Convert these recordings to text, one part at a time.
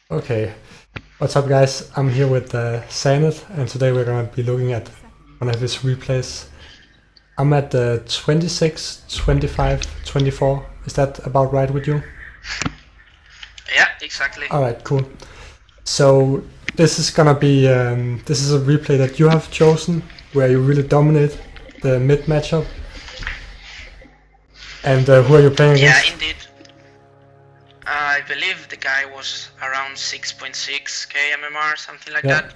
Okay, what's up guys? I'm here with Sanet, and today we're gonna be looking at one of his replays. I'm at 26, 25, 24. Is that about right with you? Yeah, exactly. Alright, cool. So this is gonna be, this is a replay that you have chosen, where you really dominate the mid matchup. And who are you playing against? Yeah, indeed. I believe the guy was around 6.6k MMR, something like Yeah. that.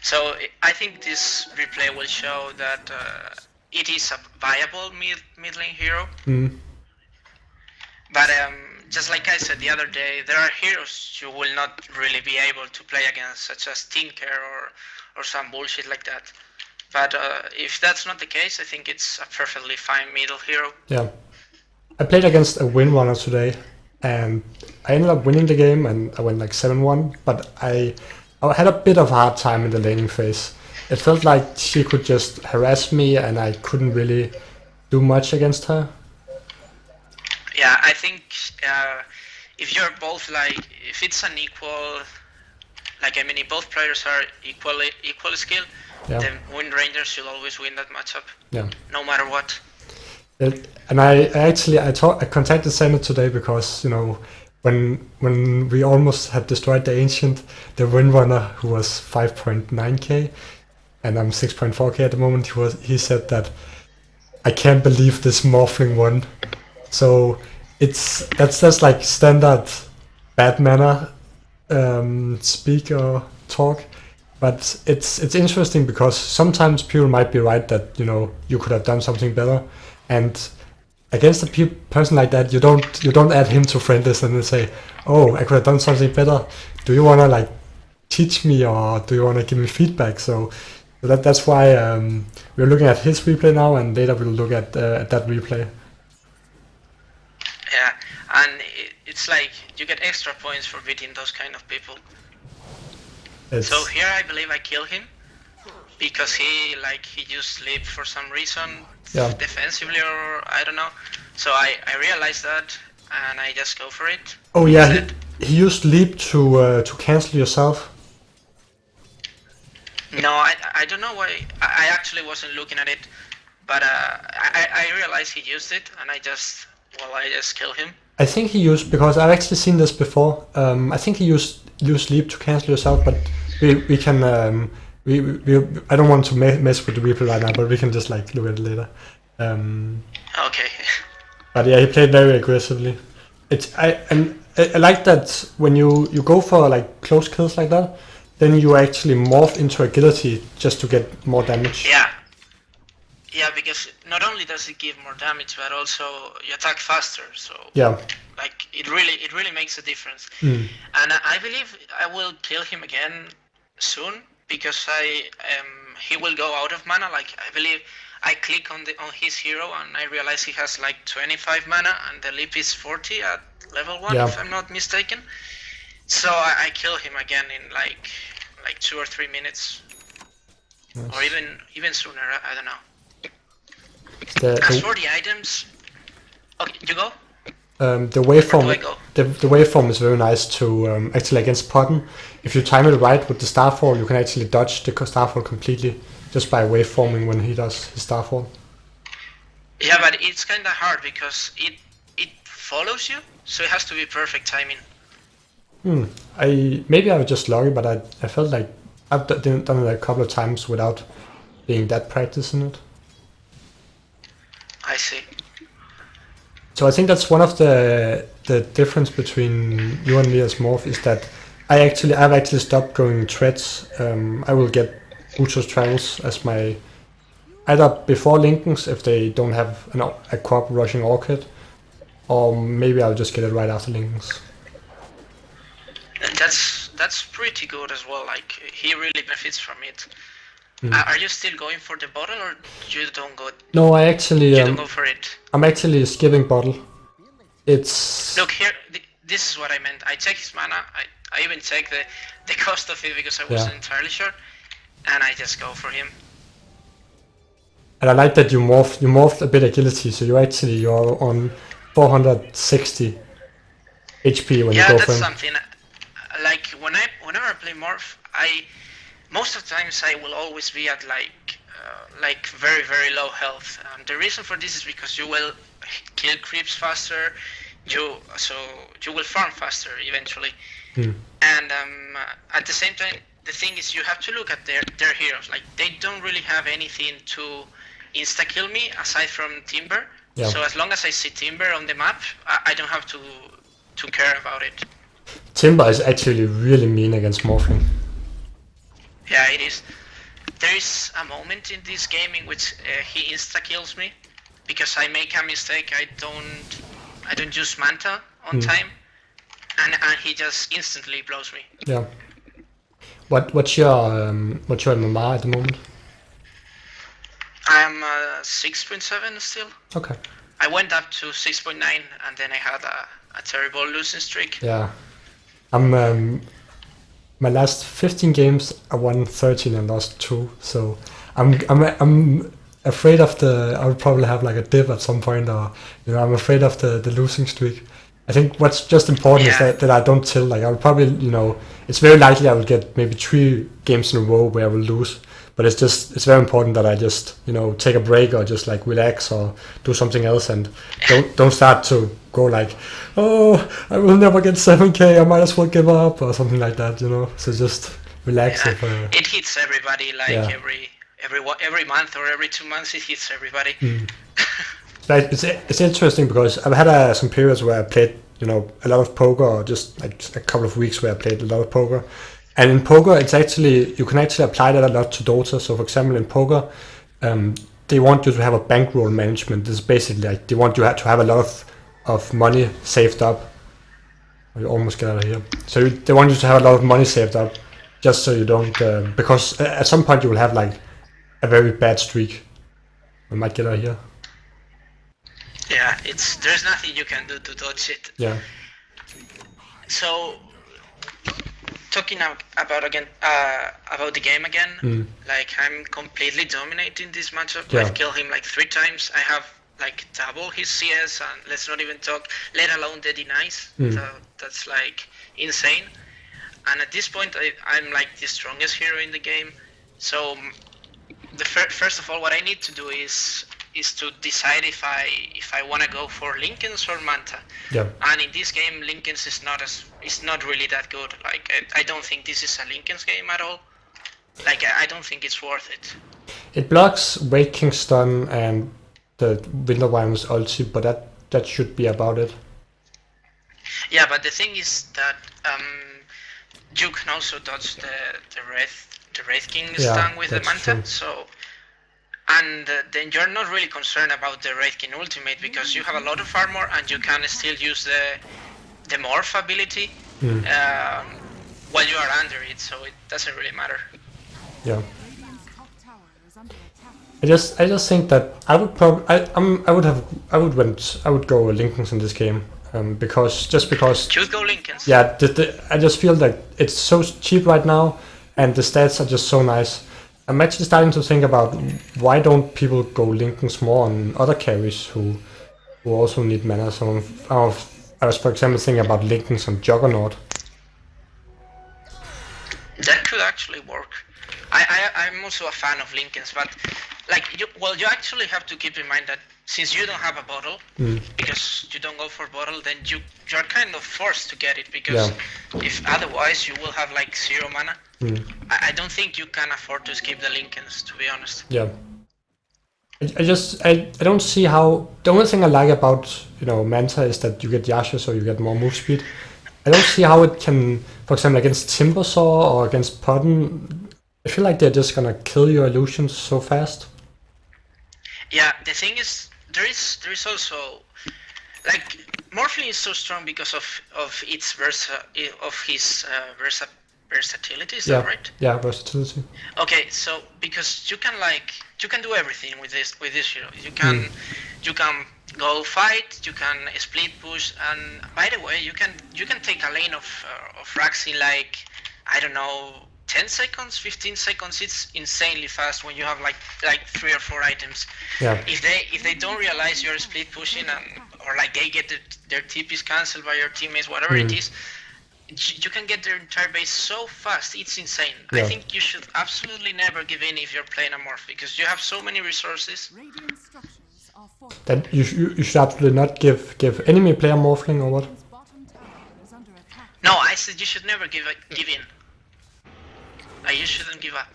So I think this replay will show that it is a viable mid lane hero. But just like I said the other day, there are heroes you will not really be able to play against, such as Tinker or some bullshit like that. But if that's not the case, I think it's a perfectly fine middle hero. Yeah. I played against a windrunner today, and I ended up winning the game, and I went like 7-1, but I had a bit of a hard time in the laning phase. It felt like she could just harass me, and I couldn't really do much against her. Yeah, I think if you're both like, if it's an equal, like I mean, if both players are equal skill, Yeah. then Wind Rangers should always win that matchup. Yeah. No matter what. And I contacted Senna today because, you know, when we almost had destroyed the Ancient, the Windrunner, who was 5.9k, and I'm 6.4k at the moment, he said that I can't believe this Morphling won. So that's just like standard bad manner speak or talk. But it's interesting because sometimes people might be right that, you know, you could have done something better, and against a person like that, you don't add him to friend list and then say, oh, I could have done something better. Do you wanna like teach me, or do you wanna give me feedback? So that's why we're looking at his replay now, and later we'll look at that replay. Yeah, and it's like you get extra points for beating those kind of people. So here I believe I kill him because he used sleep for some reason, defensively, or I don't know. So I realized that, and I just go for it. Oh yeah, he used leap to cancel yourself. No, I don't know why. I actually wasn't looking at it, but I realized he used it, and I just kill him. I think he used, because I've actually seen this before. I think he used leap to cancel yourself, but we can I don't want to mess with the replay right now, but we can just like look at it later. Okay. But yeah, he played very aggressively. I like that when you go for like close kills like that, then you actually morph into agility just to get more damage. Yeah. Yeah, because not only does it give more damage, but also you attack faster. So yeah, like it really makes a difference. And I believe I will kill him again soon, because he will go out of mana. Like I believe I click on his hero and I realize he has like 25 mana, and the leap is 40 at level 1, if I'm not mistaken. So I kill him again in like 2 or 3 minutes, or even sooner. I don't know. As for the items, okay, you go. The waveform is very nice to actually against Potten. If you time it right with the starfall, you can actually dodge the starfall completely just by waveforming when he does his starfall. Yeah, but it's kind of hard because it follows you, so it has to be perfect timing. Maybe I was just lucky, but I felt like I've done it a couple of times without being that practiced in it. I see. So I think that's one of the difference between you and me as Morph, is that I've actually stopped going treads. I will get Ucho's travels as my, either before Linken's if they don't have a crop rushing Orchid, or maybe I'll just get it right after Linken's. And that's pretty good as well. Like he really benefits from it. Are you still going for the bottle, or you don't go? No, I actually you don't go for it. I'm actually skipping bottle. It's look here. This is what I meant. I check his mana. I even check the cost of it because I wasn't entirely sure, and I just go for him. And I like that you morphed a bit agility, so you're on 460 HP when you Yeah, go that's for him. something. Like whenever I play Morph, most of the times I will always be at like very very low health. The reason for this is because you will kill creeps faster, so you will farm faster eventually. And at the same time, the thing is you have to look at their heroes. Like they don't really have anything to insta kill me aside from Timber. Yeah. So as long as I see Timber on the map, I don't have to care about it. Timber is actually really mean against Morphling. Yeah, it is. There is a moment in this game in which he insta kills me because I make a mistake. I don't use Manta on time, and he just instantly blows me. Yeah. What's your MMR at the moment? I'm 6.7 still. Okay. I went up to 6.9 and then I had a terrible losing streak. Yeah. I'm my last 15 games I won 13 and lost 2, so I'm afraid of I'll probably have like a dip at some point, or I'm afraid of the losing streak. I think what's just important is that I don't tilt. Like I'll probably it's very likely I will get maybe 3 games in a row where I will lose, but it's very important that I just take a break or just like relax or do something else and don't start to go like, oh, I will never get 7k, I might as well give up or something like that, So just relax. Yeah. It hits everybody every month or every 2 months. It hits everybody. It's interesting because I've had some periods where I played a lot of poker, or just like a couple of weeks where I played a lot of poker. And in poker, you can actually apply that a lot to Dota. So for example, in poker, they want you to have a bankroll management. This is basically like they want you to have a lot of money saved up. You almost get out of here. So they want you to have a lot of money saved up, just so you don't, because at some point you will have like a very bad streak. We might get out of here. Yeah, there's nothing you can do to dodge it. Yeah. So talking about the game again, like I'm completely dominating this matchup. Yeah. I've killed him like 3 times. I have like double his CS, and let's not even talk, let alone the denies. That's like insane. And at this point, I'm like the strongest hero in the game. So first of all, what I need to do is to decide if I want to go for Linken's or Manta. Yeah. And in this game, Linken's is not really that good. Like I don't think this is a Linken's game at all. Like I don't think it's worth it. It blocks Wake King's stun and the Winter Wine's ulti, but that should be about it. Yeah, but the thing is that you can also dodge the Wraith King stun with the Manta. True. So. And then you're not really concerned about the Wraith King ultimate because you have a lot of armor and you can still use the Morph ability while you are under it, so it doesn't really matter. Yeah. I just think that I would probably I would go Linken's in this game because Choose go Linken's. Yeah, I just feel like it's so cheap right now and the stats are just so nice. I'm actually starting to think about why don't people go Linken's more on other carries who also need mana. So I was, for example, thinking about Linken's on Juggernaut. That could actually work. I'm also a fan of Linken's, but like you actually have to keep in mind that since you don't have a bottle, because you don't go for bottle, then you're kind of forced to get it because if otherwise you will have like 0 mana. I don't think you can afford to skip the Linken's, to be honest. Yeah. I don't see how. The only thing I like about Manta is that you get Yasha, so you get more move speed. I don't see how it can, for example, against Timbersaw or against Podden. I feel like they're just gonna kill your illusions so fast. Yeah, the thing is, there is also like Morphling is so strong because of his versatility. Is that right? Yeah, versatility. Okay, so because you can do everything with this hero. You can go fight, you can split push, and by the way, you can take a lane of racks in like, I don't know, 10 seconds, 15 seconds. It's insanely fast when you have like 3 or 4 items. Yeah. If they don't realize you're split pushing or like they get their TPs cancelled by your teammates, whatever it is, you can get their entire base so fast. It's insane. I think you should absolutely never give in if you're playing a Morph, because you have so many resources. That you should absolutely not give enemy player Morphling or what? No, I said you should never give in. Like, you shouldn't give up.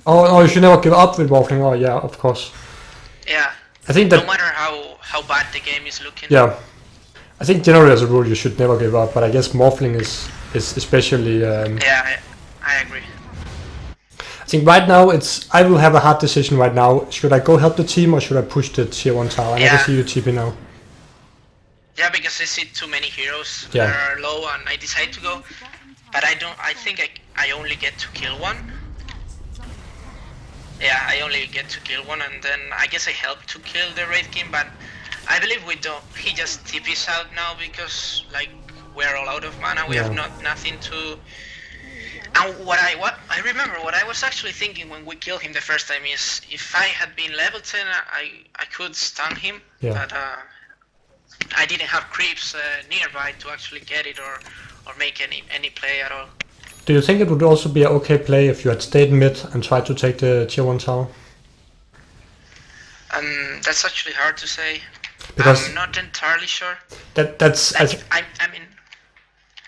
Oh, you should never give up with Morphling. Oh yeah, of course. Yeah. I think that no matter how bad the game is looking. Yeah. I think generally as a rule you should never give up, but I guess Morphling is especially. Yeah, I agree. I think right now I will have a hard decision right now. Should I go help the team or should I push the tier 1 tower? And I can see you TP now. Yeah, because I see too many heroes that are low and I decide to go. But I think I only get to kill one. Yeah, I only get to kill one, and then I guess I help to kill the raid king, but I believe we don't. He just TPs out now because like we're all out of mana. We have nothing to. And what I remember, what I was actually thinking when we killed him the first time is, if I had been level 10, I could stun him, but I didn't have creeps nearby to actually get it or make any play at all. Do you think it would also be an okay play if you had stayed mid and tried to take the tier 1 tower? That's actually hard to say. Because I'm not entirely sure. That's like, I mean,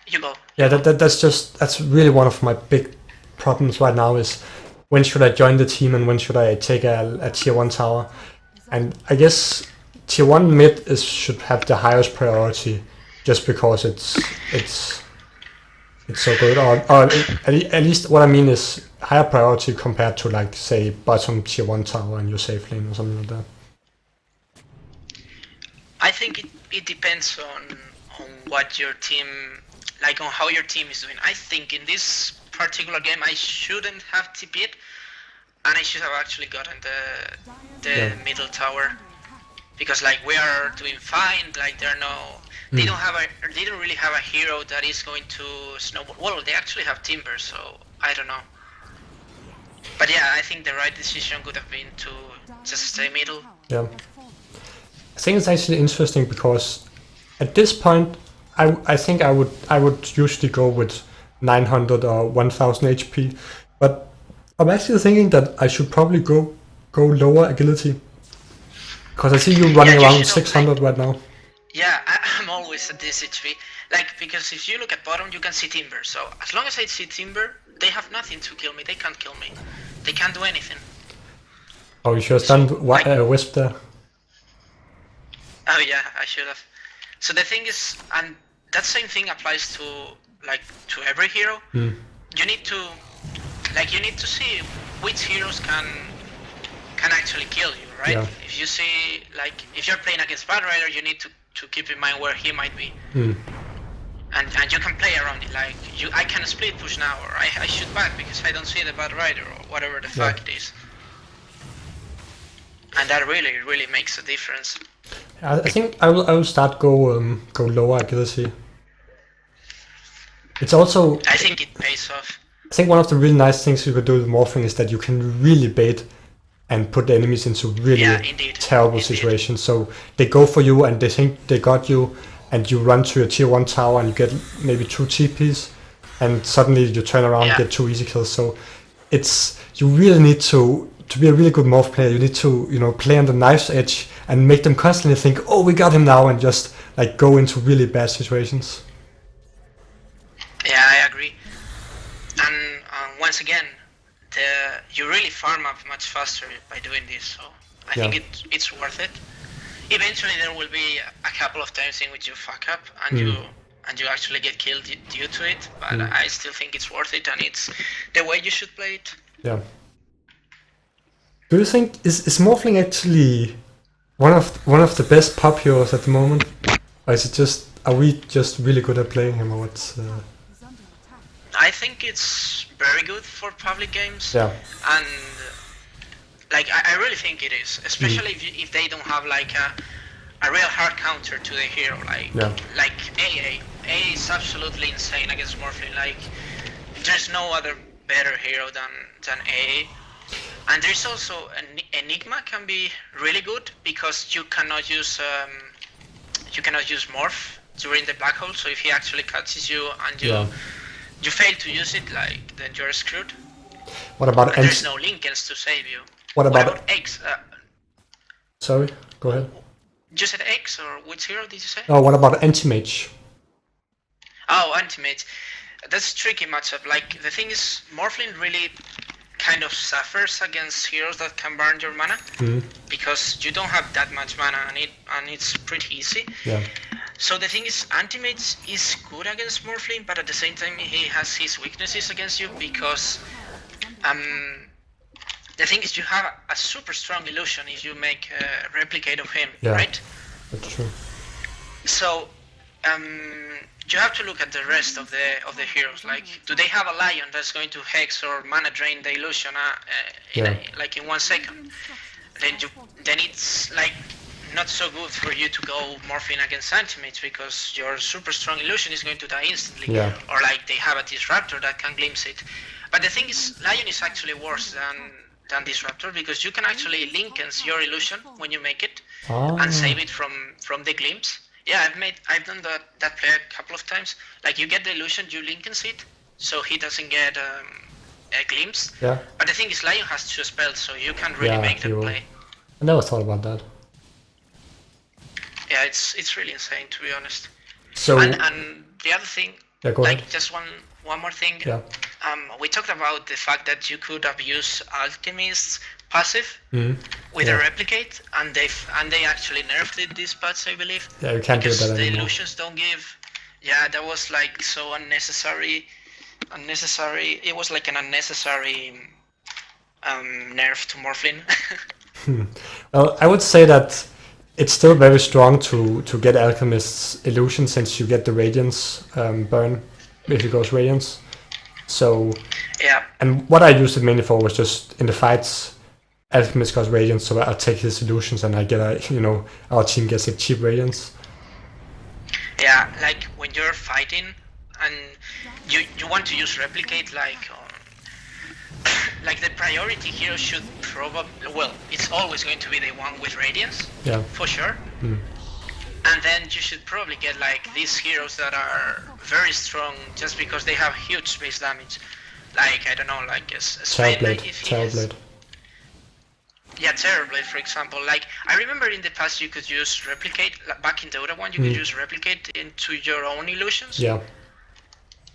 you go. Yeah, that's really one of my big problems right now is when should I join the team and when should I take a tier 1 tower? And I guess tier 1 mid should have the highest priority just because it's so good, or at least what I mean is higher priority compared to like say bottom tier 1 tower in your safe lane or something like that. I think it depends on what your team, like on how your team is doing. I think in this particular game I shouldn't have TP'd and I should have actually gotten the middle tower, because like we are doing fine. Like they don't really have a hero that is going to snowball. Well, they actually have Timber, so I don't know. But yeah, I think the right decision would have been to just stay middle. Yeah, I think it's actually interesting because at this point, I think I would usually go with 900 or 1000 HP, but I'm actually thinking that I should probably go lower agility, because I see you running around 600 right now. Yeah, I'm always at this HP. Like, because if you look at bottom, you can see Timber. So as long as I see Timber, they have nothing to kill me. They can't kill me. They can't do anything. Oh, you should have done Wisp there. Oh yeah, I should have. So the thing is, and that same thing applies to every hero. You need to see which heroes can actually kill you, right? Yeah. If you see, like, if you're playing against Bad Rider, you need to keep in mind where he might be. And you can play around it, like, I can split push now, or I shoot back because I don't see the Bad Rider, or whatever the fuck it is. And that really makes a difference. I think I will start go lower agility. It's also, I think it pays off. I think one of the really nice things you could do with Morphling is that you can really bait and put the enemies into really terrible situations. So they go for you and they think they got you, and you run to your tier 1 tower and you get maybe 2 TPs, and suddenly you turn around and get 2 easy kills. So you really need to be a really good Morph player. You need to play on the knife's edge and make them constantly think, oh, we got him now, and just like go into really bad situations. Yeah, I agree. And once again, you really farm up much faster by doing this, so I think it's worth it. Eventually there will be a couple of times in which you fuck up and you actually get killed due to it, but I still think it's worth it, and it's the way you should play it. Yeah. Do you think is Morphling actually one of the best pop heroes at the moment, or is it are we just really good at playing him, or what's? I think it's very good for public games. Yeah. And like I really think it is, especially if they don't have like a real hard counter to the hero, like AA. AA is absolutely insane against Morphling. Like, there's no other better hero than AA. And there's also Enigma can be really good because you cannot use you cannot use morph during the black hole. So if he actually catches you and you fail to use it, like then you're screwed. What about and there's no Lincolns to save you. What about X? Sorry, go ahead. You said X, or which hero did you say? Oh, what about anti-mage? Oh, anti-mage. That's a tricky matchup. Like, the thing is, Morphling really kind of suffers against heroes that can burn your mana, because you don't have that much mana, and it's pretty easy. Yeah. So the thing is, anti-mage is good against Morphling, but at the same time he has his weaknesses against you, because the thing is, you have a super strong illusion if you make a replicate of him, right? That's true. So you have to look at the rest of the heroes. Like, do they have a lion that's going to hex or mana drain the illusion in 1 second? Then it's like not so good for you to go morphing against anti-mage, because your super strong illusion is going to die instantly. Yeah. Or like they have a disruptor that can glimpse it. But the thing is, lion is actually worse than disruptor, because you can actually linkens your illusion when you make it and save it from the glimpse. Yeah, I've done that play a couple of times. Like, you get the illusion, you linkens it, so he doesn't get a glimpse. Yeah. But the thing is, lion has 2 spells, so you can really make the play. I never thought about that. Yeah, it's really insane, to be honest. So and the other thing, go ahead. Just one more thing. Yeah. We talked about the fact that you could abuse Alchemist's passive with a replicate, and they actually nerfed it this patch, I believe. Yeah, you can't do that anymore. The illusions don't give. Yeah, that was like so unnecessary. It was like an unnecessary nerf to Morphling. Well, I would say that it's still very strong to get Alchemist's illusion, since you get the Radiance burn if it goes Radiance. So yeah. And what I used it mainly for was just in the fights, Alchemist goes Radiance, so I'll take his illusions and I get our team gets a cheap Radiance. Yeah, like when you're fighting and you want to use replicate, like the priority hero should probably, it's always going to be the one with Radiance, for sure. And then you should probably get like these heroes that are very strong just because they have huge base damage. Like, I don't know, like a Terrorblade. Yeah, Terrorblade, for example. Like, I remember in the past you could use replicate, back in Dota 1 you could use replicate into your own illusions. Yeah.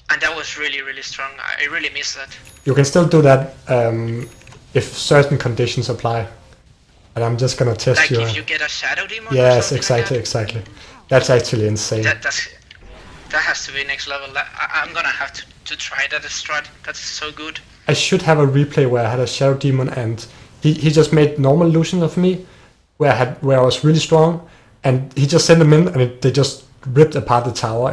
And that was really, really strong. I really miss that. You can still do that if certain conditions apply. And I'm just gonna test you. Like if you get a Shadow Demon? Yes, exactly. That's actually insane. That has to be next level. I'm gonna have to try that strat. That's so good. I should have a replay where I had a Shadow Demon and he just made normal illusions of me, where I was really strong, and he just sent them in and they just ripped apart the tower.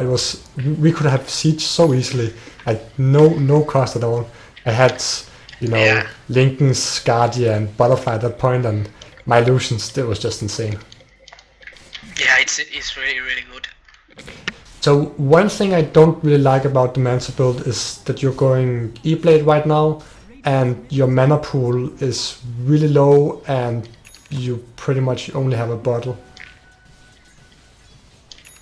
We could have sieged so easily, like no cost at all. I had Lincoln's Guardian and Butterfly at that point, and my illusions still was just insane. Yeah, it's really, really good. So one thing I don't really like about the Manta build is that you're going E-Blade right now, and your mana pool is really low, and you pretty much only have a bottle.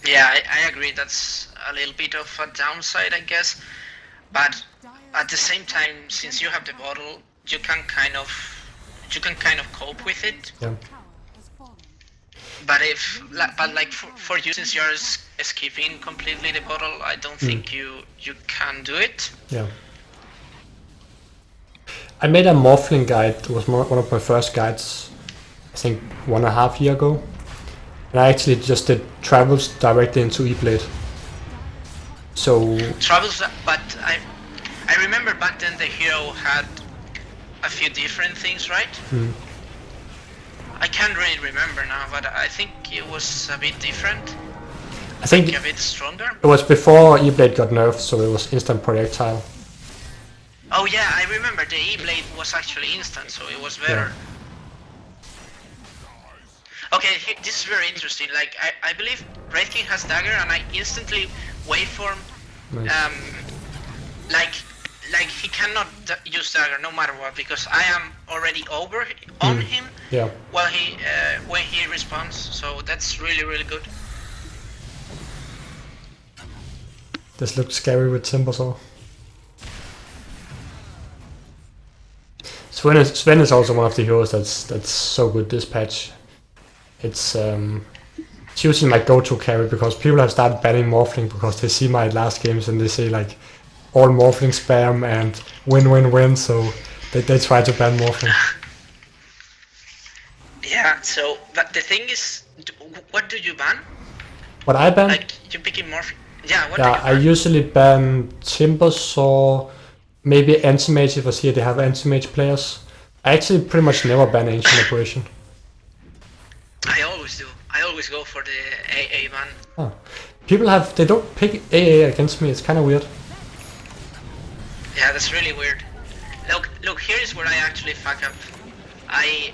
Yeah, I agree. That's a little bit of a downside, I guess. But at the same time, since you have the bottle, you can kind of cope with it. Yeah. But for you, since you're skipping completely the bottle, I don't think you can do it. Yeah. I made a Morphling guide. It was one of my first guides, I think 1.5 years ago. And I actually just did travels directly into E-Blade. So travels, but I remember back then the hero had a few different things, right? I can't really remember now, but I think it was a bit different. I think a bit stronger. It was before E-Blade got nerfed, so it was instant projectile. Oh yeah, I remember the E-Blade was actually instant, so it was better. Yeah. Okay, this is very interesting. Like, I believe Red King has dagger, and I instantly waveform. Nice. Like he cannot use dagger no matter what, because I am already over on him. Yeah. While when he responds, so that's really, really good. This looks scary with Timbersaw. Sven is also one of the heroes that's so good this patch. It's usually my go-to carry because people have started banning Morphling because they see my last games and they say like all Morphling spam and win, so they try to ban Morphling. Yeah, so but the thing is, what do you ban? What I ban? Like you picking Morphling? Yeah, what do Yeah, you ban? I usually ban Timbersaw, maybe Anti-Mage if I see they have Anti-Mage players. I actually pretty much never ban Ancient Operation. I always do. I always go for the AA ban. Oh. They don't pick AA against me, it's kind of weird. Yeah, that's really weird. Look, here is where I actually fuck up. I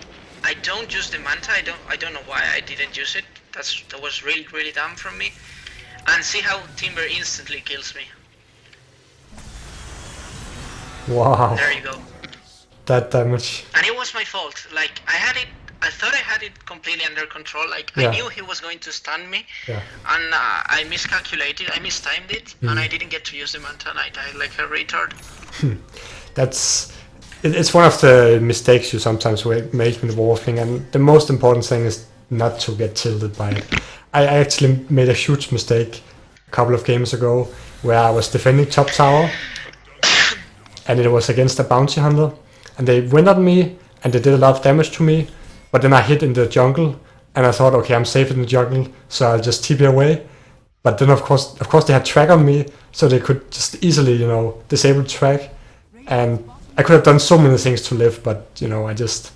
don't use the Manta. I don't know why I didn't use it. That was really dumb from me. And see how Timber instantly kills me. Wow. There you go. That damage. And it was my fault. Like I thought I had it completely under control. Like Yeah. I knew he was going to stun me, Yeah. and I miscalculated. I mistimed it, and I didn't get to use the Manta, and I died like a retard. It's one of the mistakes you sometimes make with Morphling, and the most important thing is not to get tilted by it. I actually made a huge mistake a couple of games ago where I was defending top tower and it was against a bounty hunter and they went on me and they did a lot of damage to me, but then I hit in the jungle and I thought, okay, I'm safe in the jungle, so I'll just TP away. But then of course they had track on me, so they could just easily, disable track, and I could have done so many things to live, but I just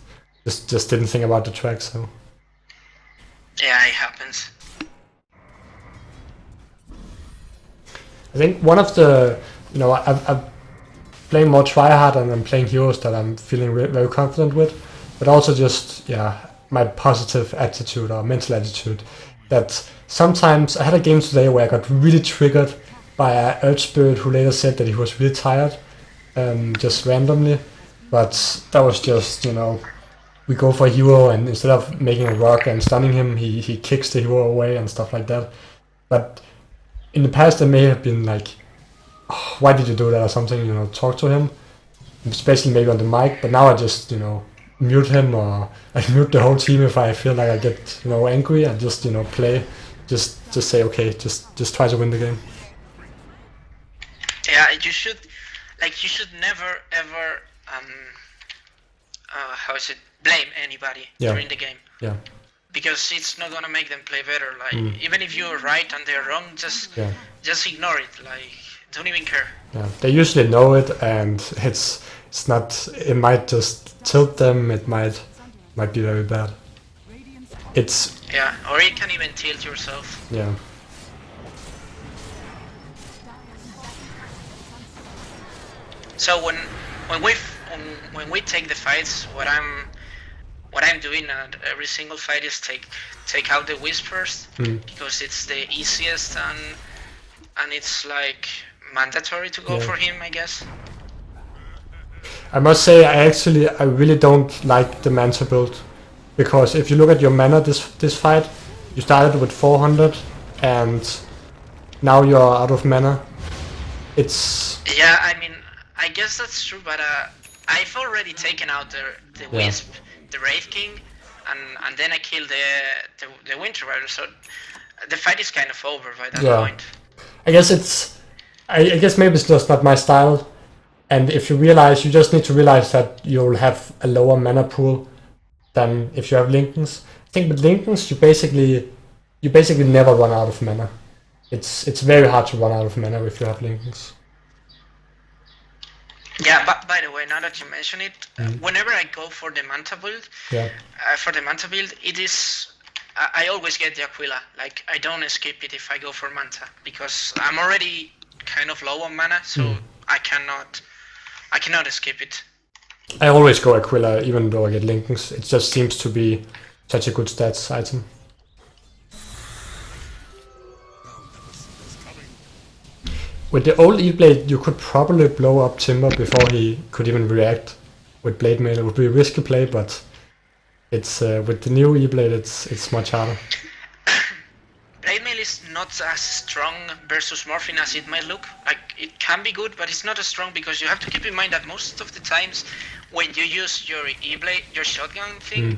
didn't think about the track. So Yeah, it happens. I think one of the I'm playing more Tryhard and I'm playing heroes that I'm feeling very confident with, but also just my positive attitude or mental attitude. That sometimes I had a game today where I got really triggered by an Earth Spirit who later said that he was really tired, just randomly. But that was just we go for a hero and instead of making a rock and stunning him, he kicks the hero away and stuff like that. But in the past I may have been like, oh, why did you do that or something, talk to him, especially maybe on the mic, but now I just, mute him or I mute the whole team if I feel like I get, angry and just, play, just say, okay, just try to win the game. Yeah, you should never ever blame anybody during the game. Yeah. Because it's not gonna make them play better. Like even if you're right and they're wrong, just ignore it. Like don't even care. Yeah, they usually know it, and it's not. It might just tilt them. It might be very bad. Or you can even tilt yourself. Yeah. So when we take the fights, what I'm doing at every single fight is take out the whispers because it's the easiest and it's like mandatory to go for him, I guess. I must say I really don't like the Manta build, because if you look at your mana this fight, you started with 400 and now you're out of mana. Yeah, I mean, I guess that's true, but I've already taken out the Wisp, the Wraith King, and then I killed the Winter Rider, so the fight is kind of over by that point. I guess maybe it's just not my style, and if you just need to realize that you'll have a lower mana pool than if you have Linken's. I think with Linken's you basically never run out of mana. It's very hard to run out of mana if you have Linken's. Yeah, but by the way, now that you mention it, whenever I go for the Manta build, it is I always get the Aquila. Like I don't skip it if I go for Manta because I'm already kind of low on mana, so I cannot skip it. I always go Aquila even though I get Linken's. It just seems to be such a good stats item. With the old E-Blade, you could probably blow up Timber before he could even react with Blade Mail. It would be a risky play, but it's with the new E-Blade, it's much harder. blade mail is not as strong versus Morphling as it might look. Like, it can be good, but it's not as strong because you have to keep in mind that most of the times when you use your E-blade, your shotgun thing,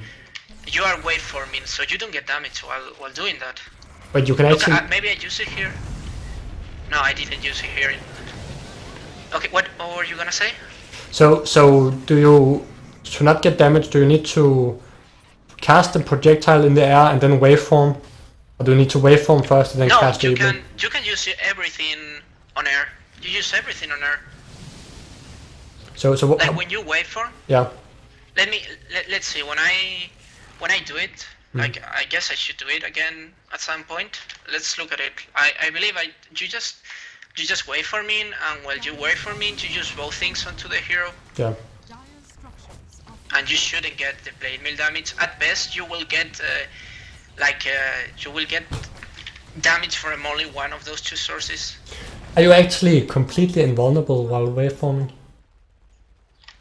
you are waveforming, so you don't get damage while doing that. But you can actually... maybe I use it here. No, I didn't use it here. Okay, what were you gonna say? So do you, to not get damage, do you need to cast the projectile in the air and then waveform? Or do you need to waveform first and then cast the E-blade? No, you can use everything on air. You use everything on air. So like when you waveform. Yeah. Let's see. When I do it, like I guess I should do it again at some point. Let's look at it. I believe you just waveforming, and while you waveforming, you use both things onto the hero. Yeah. And you shouldn't get the blade mail damage. At best, you will get damage from only one of those two sources. Are you actually completely invulnerable while waveforming?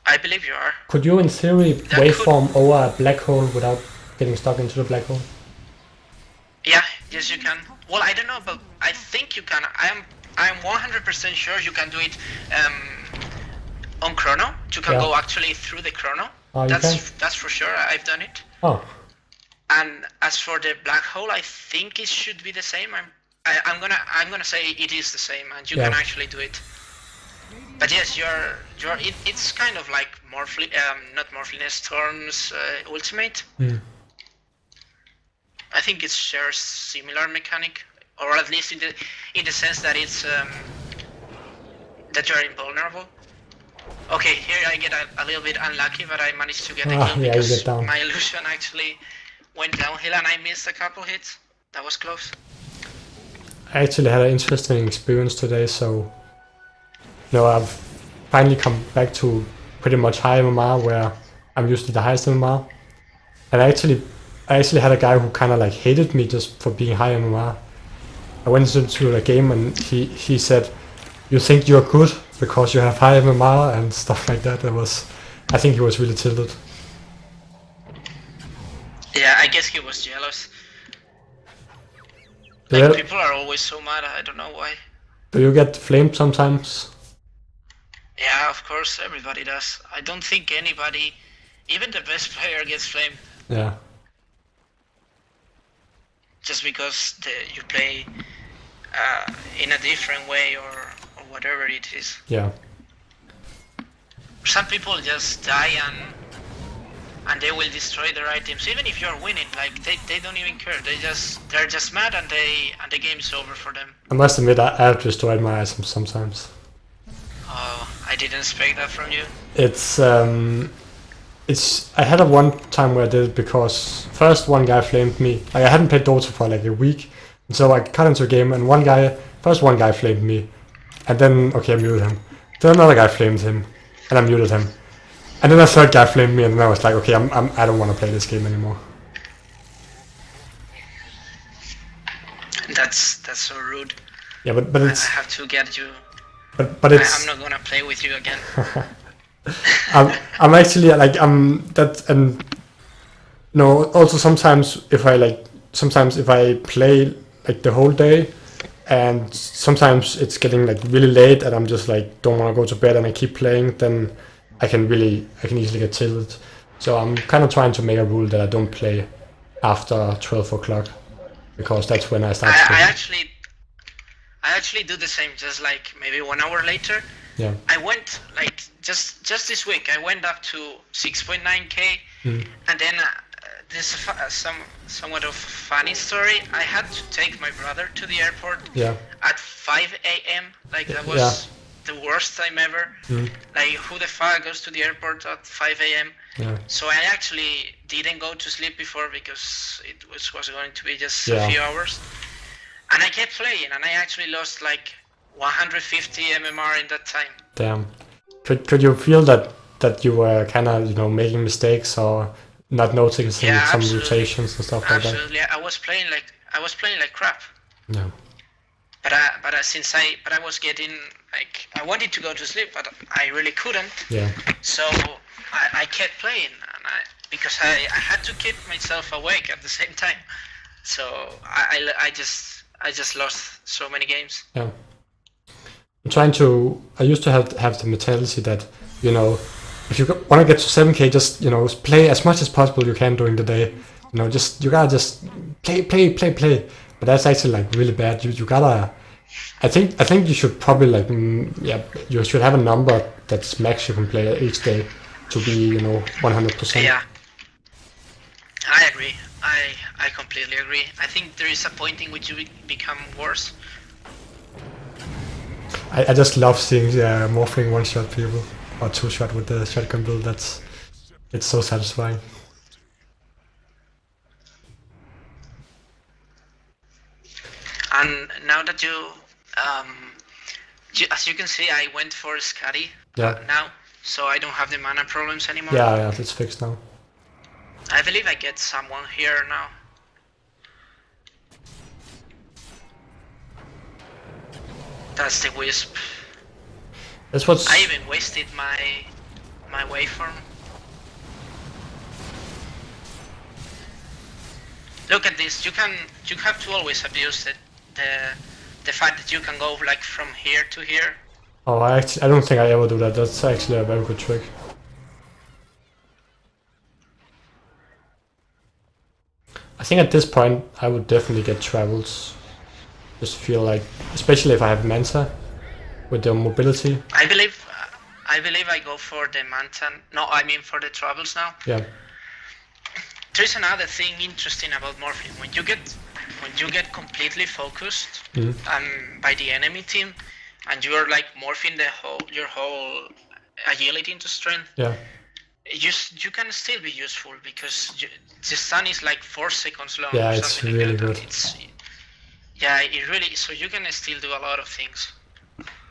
I believe you are. Could you, in theory, waveform over a black hole without getting stuck into the black hole? Yeah, yes you can. Well, I don't know, but I think you can. I am 100% sure you can do it on chrono. You can go actually through the chrono. Oh, that's for sure. I've done it. Oh. And as for the black hole, I think it should be the same. I'm gonna say it is the same, and you can actually do it. But yes, it's kind of like Morphling, not Morphling, Storm's ultimate. I think it shares similar mechanic, or at least in the sense that it's that you're invulnerable. Okay, here I get a little bit unlucky, but I managed to get a kill because my illusion actually went downhill and I missed a couple hits. That was close. I actually had an interesting experience today, so I've finally come back to pretty much high MMR, where I'm usually the highest MMR. And I actually had a guy who kind of like hated me just for being high MMR. I went into the game and he said, "You think you're good because you have high MMR," and stuff like that. I think he was really tilted. Yeah, I guess he was jealous. Like, people are always so mad, I don't know why. Do you get flamed sometimes? Yeah, of course, everybody does. I don't think anybody, even the best player, gets flamed. Yeah. Just because you play in a different way or whatever it is. Yeah. Some people just die and they will destroy their items, even if you're winning. Like they don't even care. They're just mad and the game's over for them. I must admit, I have destroyed my items sometimes. Oh, I didn't expect that from you. I had one time where I did it because first one guy flamed me. Like, I hadn't played Dota for like a week, and so I got into a game and one guy flamed me, and then I muted him. Then another guy flamed him, and I muted him. And then a third guy flamed me, and then I was like, okay, I don't want to play this game anymore. That's so rude. Yeah, but it's. I have to get you. But it's. I'm not gonna play with you again. I'm actually like that, and also sometimes if I play like the whole day, and sometimes it's getting like really late and I'm just like don't want to go to bed and I keep playing, then I can easily get tilted. So I'm kind of trying to make a rule that I don't play after 12 o'clock, because that's when I start. I actually do the same, just like maybe 1 hour later. Yeah. I went like just this week. I went up to 6.9k, and then this somewhat of funny story. I had to take my brother to the airport at 5 a.m. Like that was the worst time ever. Like, who the fuck goes to the airport at 5 a.m.? Yeah. So I actually didn't go to sleep before because it was going to be just a few hours, and I kept playing, and I actually lost like 150 MMR in that time. Damn. Could you feel that you were kind of making mistakes or not noticing some rotations and stuff like that? Absolutely. I was playing like crap. Yeah. But since I was getting like, I wanted to go to sleep, but I really couldn't. Yeah. So I kept playing, and because I had to keep myself awake at the same time. So I just I just lost so many games. Yeah. I used to have the mentality that, if you want to get to 7k, just, play as much as possible you can during the day. You gotta just play. But that's actually like really bad. You gotta, I think you should probably like, you should have a number that's max you can play each day to be, 100%. Yeah, I agree. I completely agree. I think there is a point in which you become worse. I just love seeing Morphling one-shot people or two-shot with the shotgun build. It's so satisfying. And now that as you can see, I went for Scotty now, so I don't have the mana problems anymore. Yeah, it's fixed now. I believe I get someone here now. That's the Wisp. I even wasted my waveform. Look at this. You have to always abuse the fact that you can go like from here to here. Oh, I don't think I ever do that. That's actually a very good trick. I think at this point I would definitely get travels. Just feel like, especially if I have Manta with the mobility. I believe I go for the Manta. No, I mean for the travels now. Yeah. There's another thing interesting about Morphling. When you get completely focused by the enemy team, and you are like morphing your whole agility into strength. Yeah. You can still be useful because the stun is like 4 seconds long. Yeah, or it's something really like that. good. It really. So you can still do a lot of things.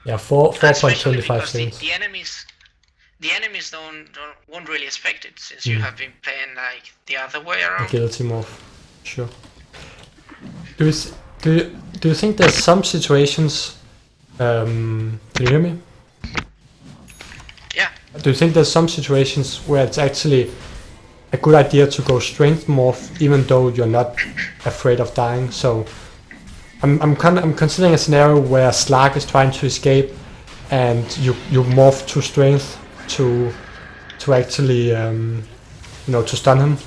Yeah, 4.25 things. The enemies won't really expect it since you have been playing like the other way around. Agility morph, sure. Do you think there's some situations? Can you hear me? Yeah. Do you think there's some situations where it's actually a good idea to go strength morph even though you're not afraid of dying? So I'm considering a scenario where Slark is trying to escape and you morph to strength to actually to stun him.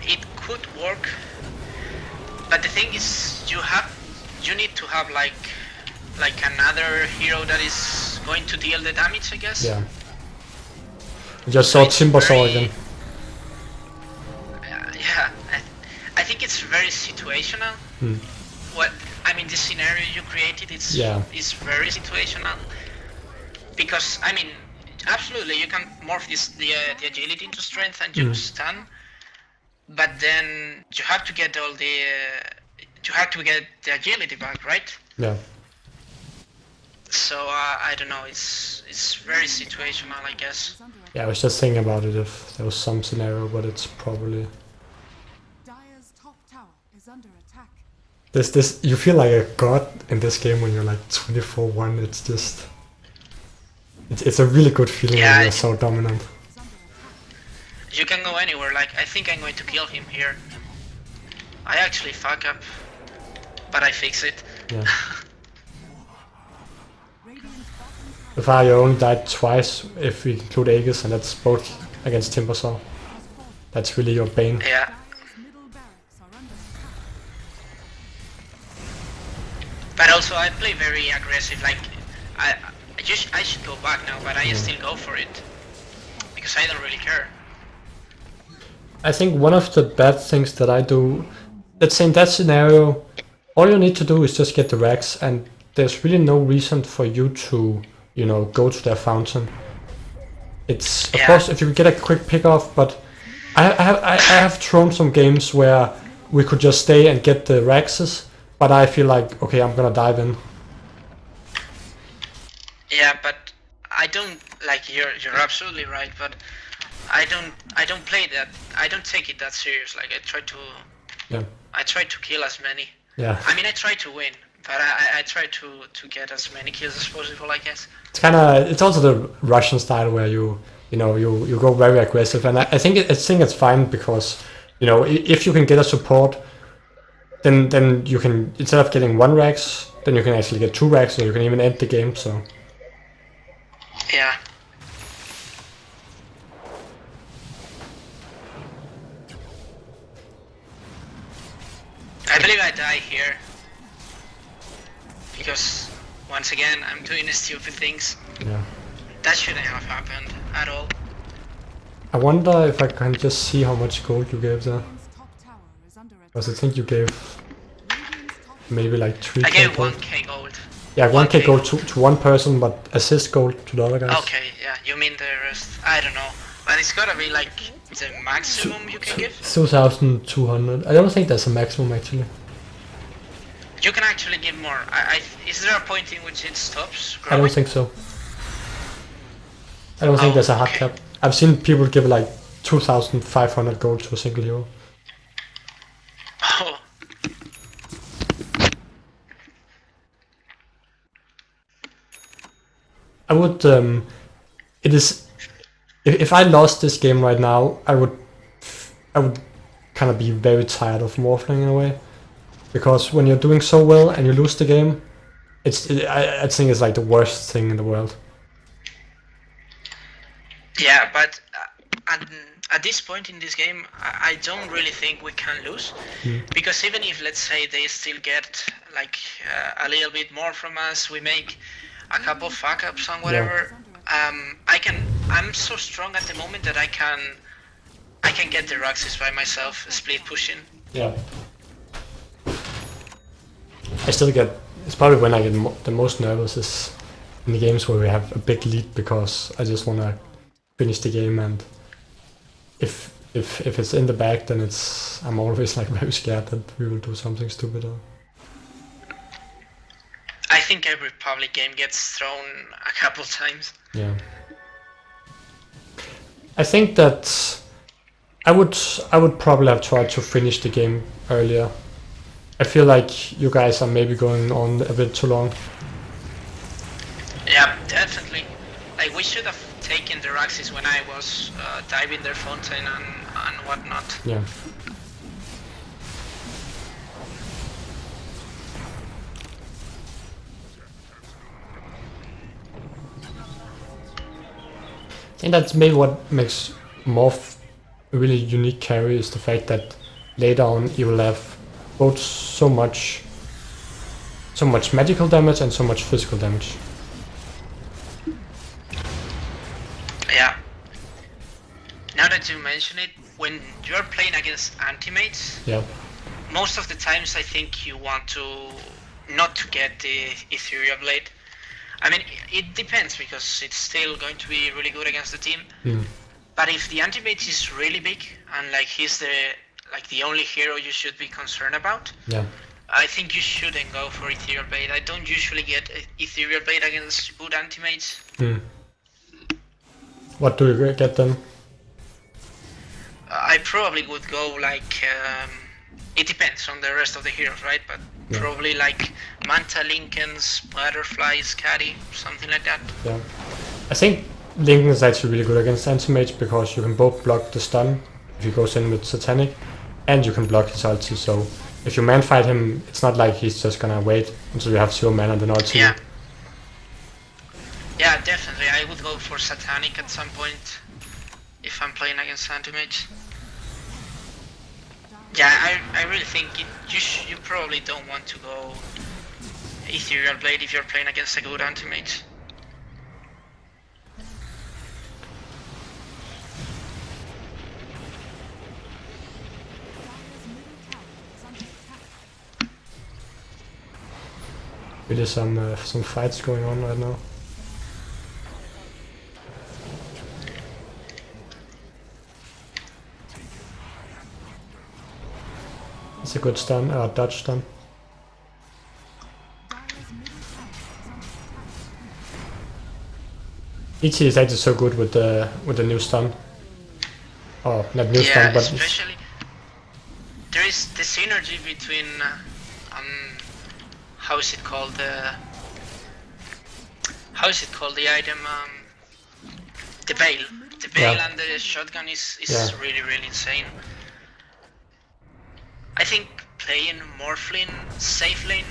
It could work, but the thing is you need to have like another hero that is going to deal the damage, I guess. Yeah. I just saw Timbersaw again. Yeah, I think it's very situational. The scenario you created is very situational. Because absolutely you can morph the agility into strength and you stun, but then you have to get the agility back, right? Yeah. So I don't know. It's very situational, I guess. Yeah, I was just thinking about it if there was some scenario, but it's probably. Dire's top tower is under attack. This you feel like a god in this game when you're like 24-1. It's just. It's a really good feeling when you're so dominant. You can go anywhere. Like I think I'm going to kill him here. I actually fuck up, but I fix it. Yeah. So far, you only died twice if we include Aegis, and that's both against Timbersaw. That's really your bane. Yeah. But also, I play very aggressive. Like, I should go back now, but I still go for it because I don't really care. I think one of the bad things that I do, let's say in that scenario, all you need to do is just get the racks, and there's really no reason for you to, go to their fountain. It's of course if you get a quick pick off, but I have thrown some games where we could just stay and get the Raxes, but I feel like okay, I'm gonna dive in. Yeah, but I don't like you're absolutely right, but I don't play that. I don't take it that serious. Like I try to kill as many. Yeah. I try to win, but I try to get as many kills as possible, I guess. It's also the Russian style where you go very aggressive, and I think it's fine because if you can get a support then you can, instead of getting 1 rags, then you can actually get 2 rags, or you can even end the game. So Yeah. I believe I die here. Because, once again, I'm doing stupid things. yeah. That shouldn't have happened at all. I wonder if I can just see how much gold you gave there. Radiant's top tower is under attack. Because I think you gave Radiant's top maybe like 3k I gave gold. 1k gold. Yeah, 1k 1K gold to one person, but assist gold to the other guys. Okay, yeah, you mean the rest? I don't know. But it's gotta be like the maximum you can give? 2,200. I don't think there's a maximum actually. You can actually give more. Is there a point in which it stops I growing? don't think so. I don't think Oh, there's a hard okay. cap. I've seen people give like 2,500 gold to a single hero. Oh. I would, it is, if I lost this game right now, I would kind of be very tired of Morphling in a way. Because when you're doing so well and you lose the game, I think it's like the worst thing in the world. Yeah, but at this point in this game, I don't really think we can lose. Because even if, let's say, they still get like a little bit more from us, we make a couple fuck ups and whatever. I'm so strong at the moment that I can get the Roxys by myself, split pushing. Yeah. I still get, it's probably when I get the most nervous is in the games where we have a big lead, because I just want to finish the game, and if it's in the back, then I'm always like very scared that we will do something stupid. I think every public game gets thrown a couple times. Yeah. I think that I would probably have tried to finish the game earlier. I feel like you guys are maybe going on a bit too long. Yeah, definitely. Like, we should have taken the Roxys when I was diving their fountain and whatnot. Yeah. I think that's maybe what makes Morph a really unique carry, is the fact that later on you will have both so much magical damage and so much physical damage. Yeah. Now that you mention it, when you're playing against anti-mates, Yeah. most of the times I think you want to not to get the Ethereal Blade. I mean, it depends, because it's still going to be really good against the team. But if the anti-mate is really big and like he's the only hero you should be concerned about, Yeah. I think you shouldn't go for Ethereal Blade. I don't usually get Ethereal Blade against good anti-mates. What do you get then? I probably would go like, it depends on the rest of the heroes, right? But Yeah. probably like Manta, Lincolns, Butterflies, Caddy, something like that. Yeah. I think Lincoln is actually really good against anti-mage, because you can both block the stun if he goes in with Satanic, and you can block his ulti, so if you man fight him, it's not like he's just gonna wait until you have 0 mana and then ulti. Yeah. Yeah, definitely. I would go for Satanic at some point if I'm playing against anti-mage. Yeah, I really think you probably don't want to go Ethereal Blade if you're playing against a good anti-mage. Really some fights going on right now. It's a good stun, dodge stun. ET is actually so good with the new stun. Oh, not new stun, but especially there is the synergy between how is it called, the item, the Veil. The Veil Yeah. and the shotgun is Yeah. really insane. I think playing Morphling safe lane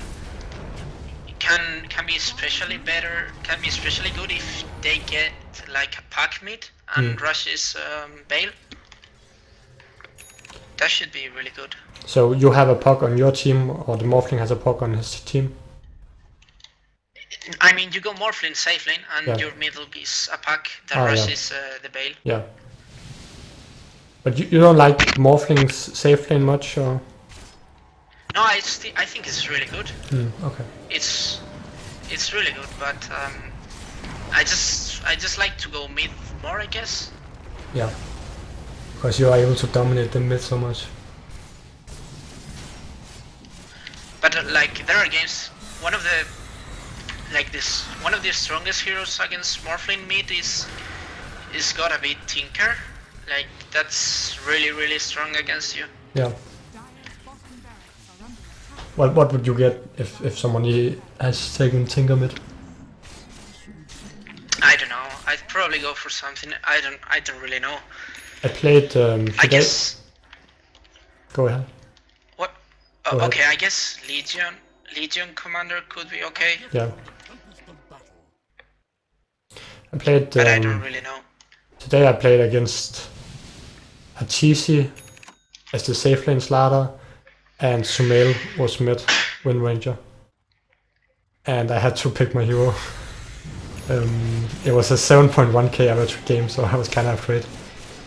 can be especially better, can be especially good if they get like a pack mid and rushes Bale. That should be really good. So you have a puck on your team, or the Morphling has a puck on his team? I mean, you go Morphling safe lane and your middle is a pack that rushes the Bale. Yeah. But you don't like Morphling's safe lane much, or? No, I think it's really good. Okay. It's really good, but I just like to go mid more, I guess. Yeah. Because you are able to dominate the mid so much. But like there are games, one of the strongest heroes against Morphling mid is gotta be Tinker. Like that's really strong against you. Yeah. What would you get if someone has taken Tinker mid? I don't know. I'd probably go for something. I don't really know. I played today. I guess. Go ahead. What? Okay, I guess Legion Commander could be okay. Yeah. I played. But I don't really know. Today I played against Atishi as the safe lane slaughter, and Sumail was mid Wind Ranger. And I had to pick my hero. It was a 7.1k average game, so I was kind of afraid.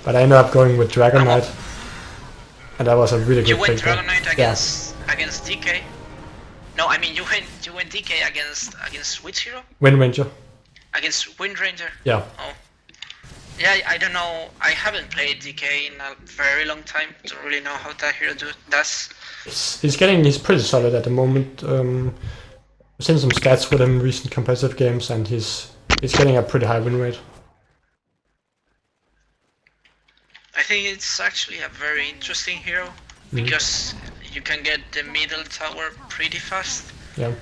But I ended up going with Dragon Knight, and that was a really good pick. You went Dragon Knight against DK? No, I mean you went DK against which hero? Wind Ranger. Against Wind Ranger? Yeah. Oh. Yeah, I don't know. I haven't played DK in a very long time. Don't really know how that hero does. He's pretty solid at the moment. I've seen some stats with him in recent competitive games, and he's getting a pretty high win rate. I think it's actually a very interesting hero because you can get the middle tower pretty fast. Yeah.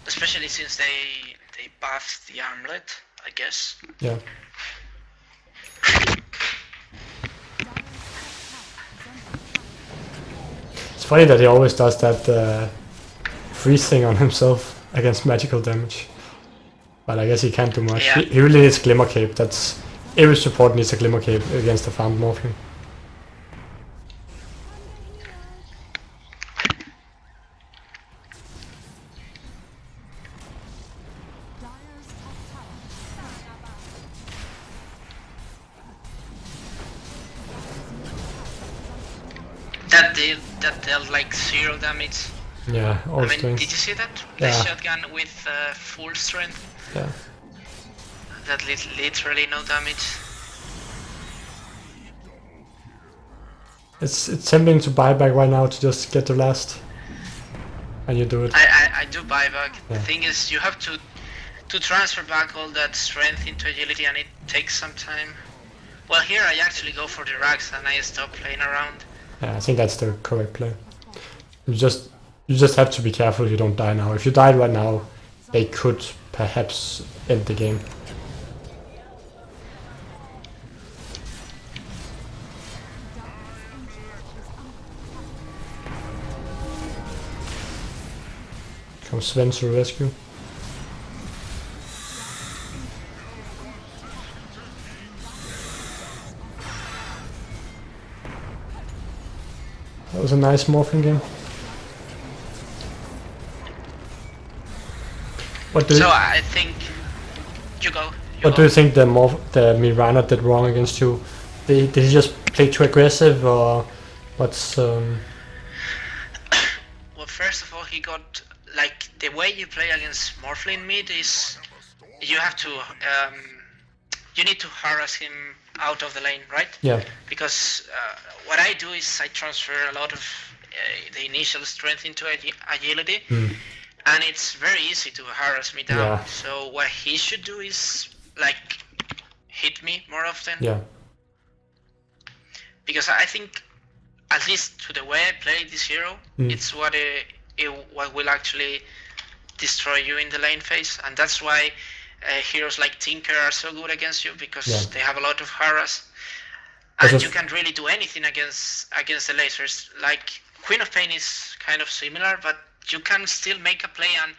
Especially since they buffed the armlet, I guess. Yeah. It's funny that he always does that freeze thing on himself against magical damage. But I guess he can't do much. Yeah. He really needs Glimmer Cape. That's every support needs a Glimmer Cape against the farmed Morphling. That dealt like 0 damage. Yeah, all I mean, strength. did you see that? Yeah. The shotgun with full strength. Yeah. That literally no damage. It's tempting to buy back right now to just get the last, and you do it. I do buy back. Yeah. The thing is, you have to transfer back all that strength into agility, and it takes some time. Well, here I actually go for the racks and I stop playing around. Yeah, I think that's the correct play. You just have to be careful you don't die now. If you died right now, they could perhaps end the game. Comes Sven to the rescue. That was a nice Morphling game. So I think you go. What do you think the Mirana did wrong against you? Did he just play too aggressive, or what's? Well, first of all, he got like the way you play against Morphling mid is you have to you need to harass him out of the lane, right? Yeah. Because what I do is I transfer a lot of the initial strength into agility, and it's very easy to harass me down. Yeah. So what he should do is like hit me more often. Yeah. Because I think, at least to the way I play this hero, it's what will actually destroy you in the lane phase, and that's why heroes like Tinker are so good against you, because they have a lot of harass. and you can't really do anything against the lasers. Like Queen of Pain is kind of similar, but you can still make a play and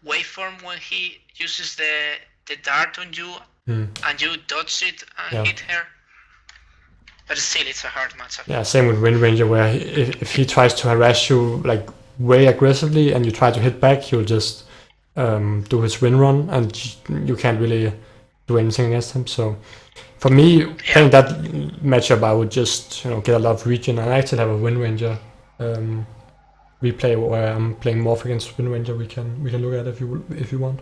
waveform when he uses the dart on you, and you dodge it and hit her. But still, it's a hard matchup. Yeah, same with Wind Ranger, where if he tries to harass you like way aggressively and you try to hit back, he'll just do his win run, and you can't really do anything against him. So for me, playing that matchup, I would just get a lot of regen. And I actually have a Wind Ranger replay where I'm playing Morph against Wind Ranger. We can look at it if you want.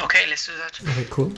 Okay, let's do that. Okay, cool.